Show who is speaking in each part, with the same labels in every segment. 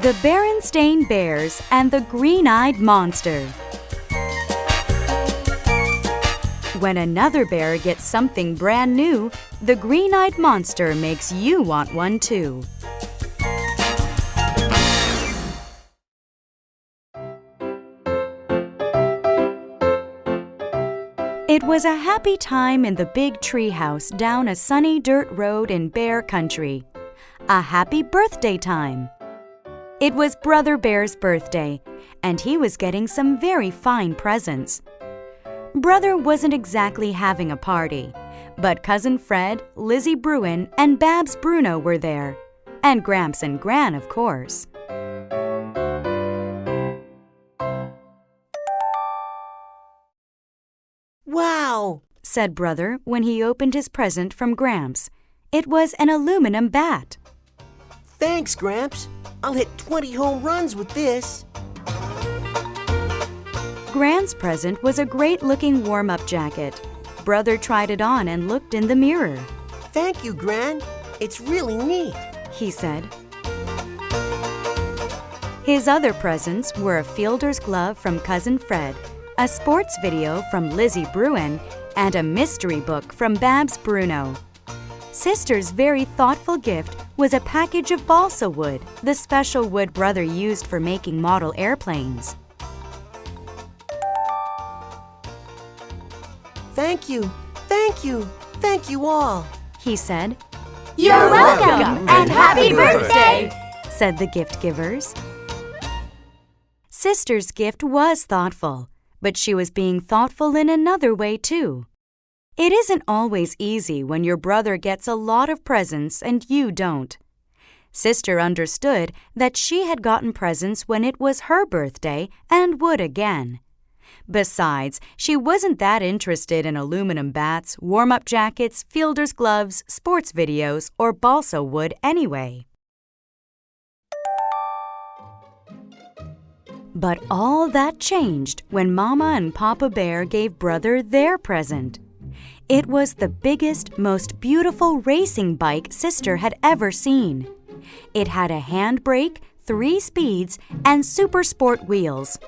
Speaker 1: The Berenstain Bears and the Green-Eyed Monster. When another bear gets something brand new, the green-eyed monster makes you want one too. It was a happy time in the big tree house down a sunny dirt road in Bear Country. A happy birthday time. It was Brother Bear's birthday, and he was getting some very fine presents. Brother wasn't exactly having a party, but Cousin Fred, Lizzie Bruin, and Babs Bruno were there, and Gramps and Gran, of course.
Speaker 2: Wow,
Speaker 1: said Brother when he opened his present from Gramps. It was an aluminum bat.
Speaker 2: Thanks, Gramps. I'll hit 20 home runs with this.
Speaker 1: Gran's present was a great-looking warm-up jacket. Brother tried it on and looked in the mirror.
Speaker 2: Thank you, Gran. It's really neat,
Speaker 1: he said. His other presents were a fielder's glove from Cousin Fred, a sports video from Lizzie Bruin, and a mystery book from Babs Bruno. Sister's very thoughtful gift was a package of balsa wood, the special wood Brother used for making model airplanes.
Speaker 2: Thank you, thank you all,
Speaker 1: he said.
Speaker 3: You're welcome and happy birthday,
Speaker 1: said the gift givers. Sister's gift was thoughtful, but she was being thoughtful in another way too. It isn't always easy when your brother gets a lot of presents and you don't. Sister understood that she had gotten presents when it was her birthday and would again. Besides, she wasn't that interested in aluminum bats, warm-up jackets, fielder's gloves, sports videos, or balsa wood anyway. But all that changed when Mama and Papa Bear gave Brother their present. It was the biggest, most beautiful racing bike Sister had ever seen. It had a handbrake, 3 speeds, and super sport wheels.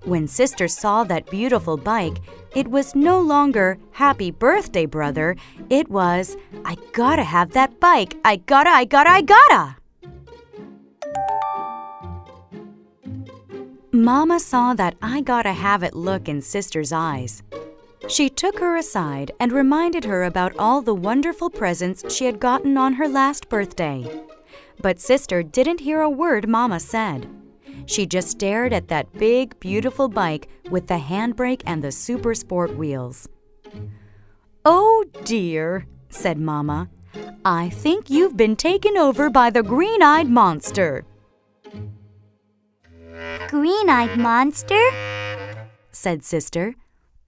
Speaker 1: When Sister saw that beautiful bike, it was no longer "Happy birthday, brother." It was, "I gotta have that bike. I gotta." Mama saw that "I gotta have it" look in Sister's eyes. She took her aside and reminded her about all the wonderful presents she had gotten on her last birthday. But Sister didn't hear a word Mama said. She just stared at that big, beautiful bike with the handbrake and the super sport wheels. "Oh dear," said Mama. "I think you've been taken over by the green-eyed monster."
Speaker 3: Green-eyed monster?
Speaker 1: said Sister.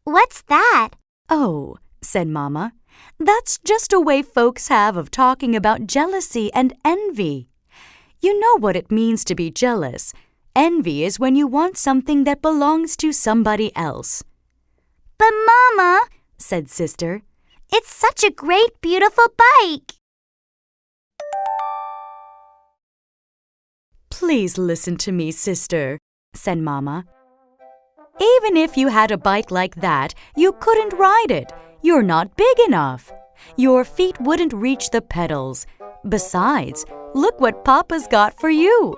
Speaker 3: What's that?
Speaker 1: "Oh," said Mama, "that's just a way folks have of talking about jealousy and envy. You know what it means to be jealous. Envy is when you want something that belongs to somebody else."
Speaker 3: But Mama,
Speaker 1: said Sister,
Speaker 3: "it's such a great, beautiful bike."
Speaker 1: "Please listen to me, Sister," said Mama. "Even if you had a bike like that, you couldn't ride it. You're not big enough. Your feet wouldn't reach the pedals. Besides, look what Papa's got for you."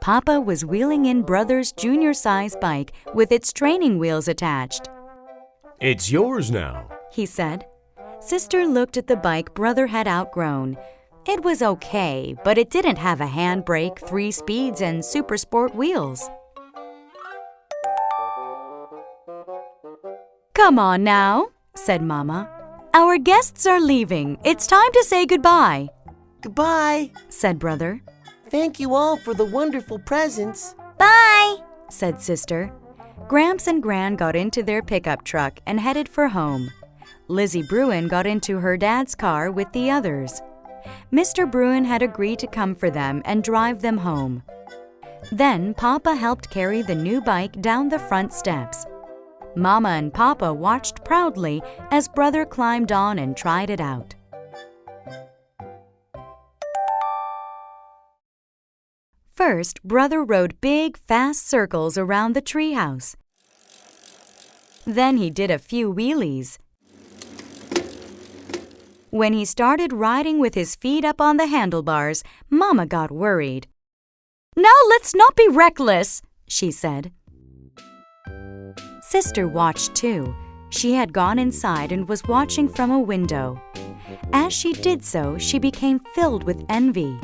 Speaker 1: Papa was wheeling in Brother's junior-size bike with its training wheels attached.
Speaker 4: "It's yours now,"
Speaker 1: he said. Sister looked at the bike Brother had outgrown. It was okay, but it didn't have a handbrake, 3 speeds, and super sport wheels. "Come on now," said Mama. "Our guests are leaving. It's time to say goodbye."
Speaker 2: Goodbye,
Speaker 1: said Brother.
Speaker 2: Thank you all for the wonderful presents.
Speaker 3: Bye,
Speaker 1: said Sister. Gramps and Gran got into their pickup truck and headed for home. Lizzie Bruin got into her dad's car with the others. Mr. Bruin had agreed to come for them and drive them home. Then Papa helped carry the new bike down the front steps. Mama and Papa watched proudly as Brother climbed on and tried it out. First, Brother rode big, fast circles around the treehouse. Then he did a few wheelies. When he started riding with his feet up on the handlebars, Mama got worried. "Now let's not be reckless," she said. Sister watched too. She had gone inside and was watching from a window. As she did so, she became filled with envy.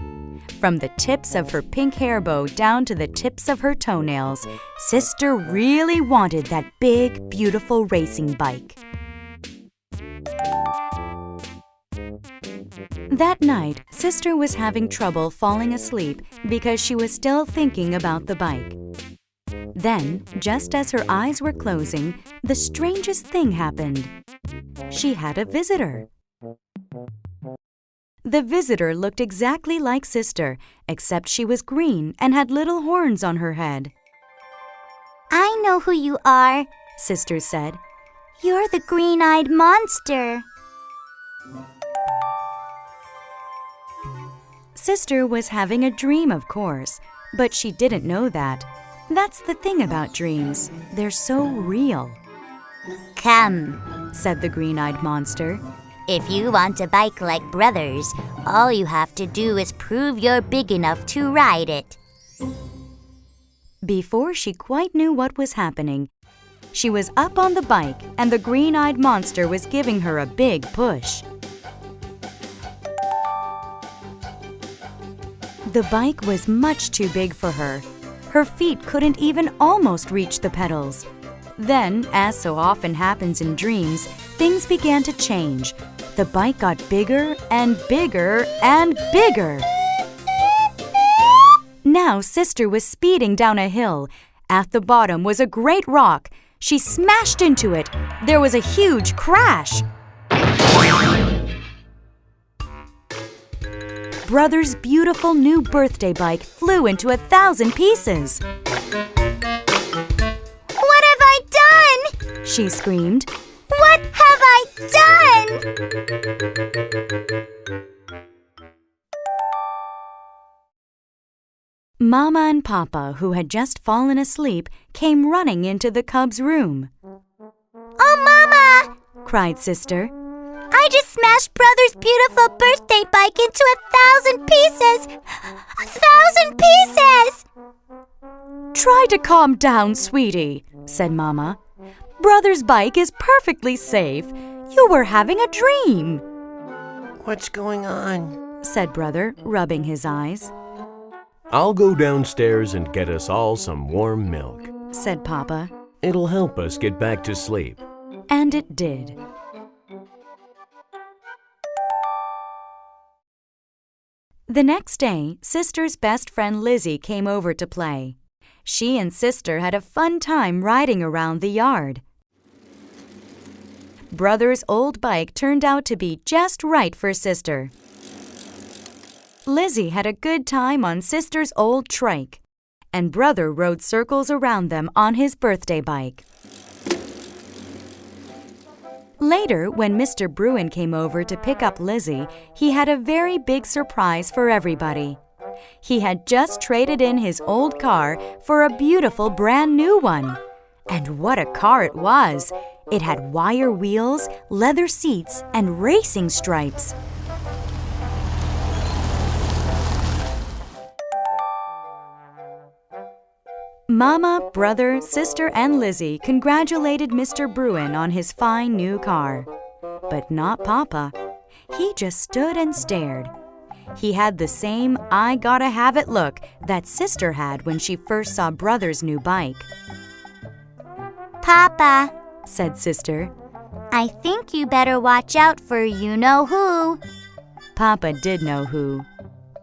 Speaker 1: From the tips of her pink hair bow down to the tips of her toenails, Sister really wanted that big, beautiful racing bike. That night, Sister was having trouble falling asleep because she was still thinking about the bike. Then, just as her eyes were closing, the strangest thing happened. She had a visitor. The visitor looked exactly like Sister, except she was green and had little horns on her head.
Speaker 3: I know who you are,
Speaker 1: Sister said.
Speaker 3: You're the green-eyed monster.
Speaker 1: Sister was having a dream, of course, but she didn't know that. That's the thing about dreams. They're so real.
Speaker 3: Come,
Speaker 1: said the green-eyed monster.
Speaker 3: If you want a bike like Brother's, all you have to do is prove you're big enough to ride it.
Speaker 1: Before she quite knew what was happening, she was up on the bike and the green-eyed monster was giving her a big push. The bike was much too big for her. Her feet couldn't even almost reach the pedals. Then, as so often happens in dreams, things began to change. The bike got bigger and bigger and bigger. Now Sister was speeding down a hill. At the bottom was a great rock. She smashed into it. There was a huge crash. Brother's beautiful new birthday bike flew into 1,000 pieces.
Speaker 3: What have I done?
Speaker 1: She screamed.
Speaker 3: What have I done?
Speaker 1: Mama and Papa, who had just fallen asleep, came running into the cub's room.
Speaker 3: Oh, Mama!
Speaker 1: cried Sister.
Speaker 3: I just smashed Brother's beautiful birthday bike into 1,000 pieces! 1,000 pieces!
Speaker 1: Try to calm down, sweetie, said Mama. Brother's bike is perfectly safe. You were having a dream.
Speaker 2: What's going on?
Speaker 1: said Brother, rubbing his eyes.
Speaker 4: I'll go downstairs and get us all some warm milk,
Speaker 1: said Papa.
Speaker 4: It'll help us get back to sleep.
Speaker 1: And it did. The next day, Sister's best friend Lizzie came over to play. She and Sister had a fun time riding around the yard. Brother's old bike turned out to be just right for Sister. Lizzie had a good time on Sister's old trike, and Brother rode circles around them on his birthday bike. Later, when Mr. Bruin came over to pick up Lizzie, he had a very big surprise for everybody. He had just traded in his old car for a beautiful brand new one. And what a car it was! It had wire wheels, leather seats, and racing stripes. Mama, Brother, Sister, and Lizzie congratulated Mr. Bruin on his fine new car. But not Papa. He just stood and stared. He had the same I gotta have it look that Sister had when she first saw Brother's new bike.
Speaker 3: Papa,
Speaker 1: said Sister,
Speaker 3: I think you better watch out for you-know-who.
Speaker 1: Papa did know who.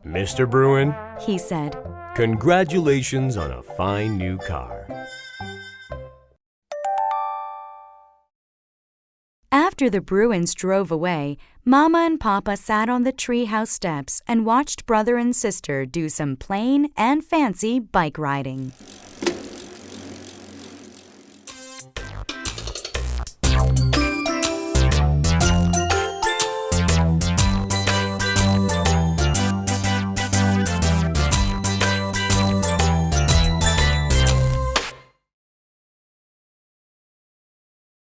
Speaker 4: Mr. Bruin,
Speaker 1: he said,
Speaker 4: congratulations on a fine new car.
Speaker 1: After the Bruins drove away, Mama and Papa sat on the treehouse steps and watched Brother and Sister do some plain and fancy bike riding.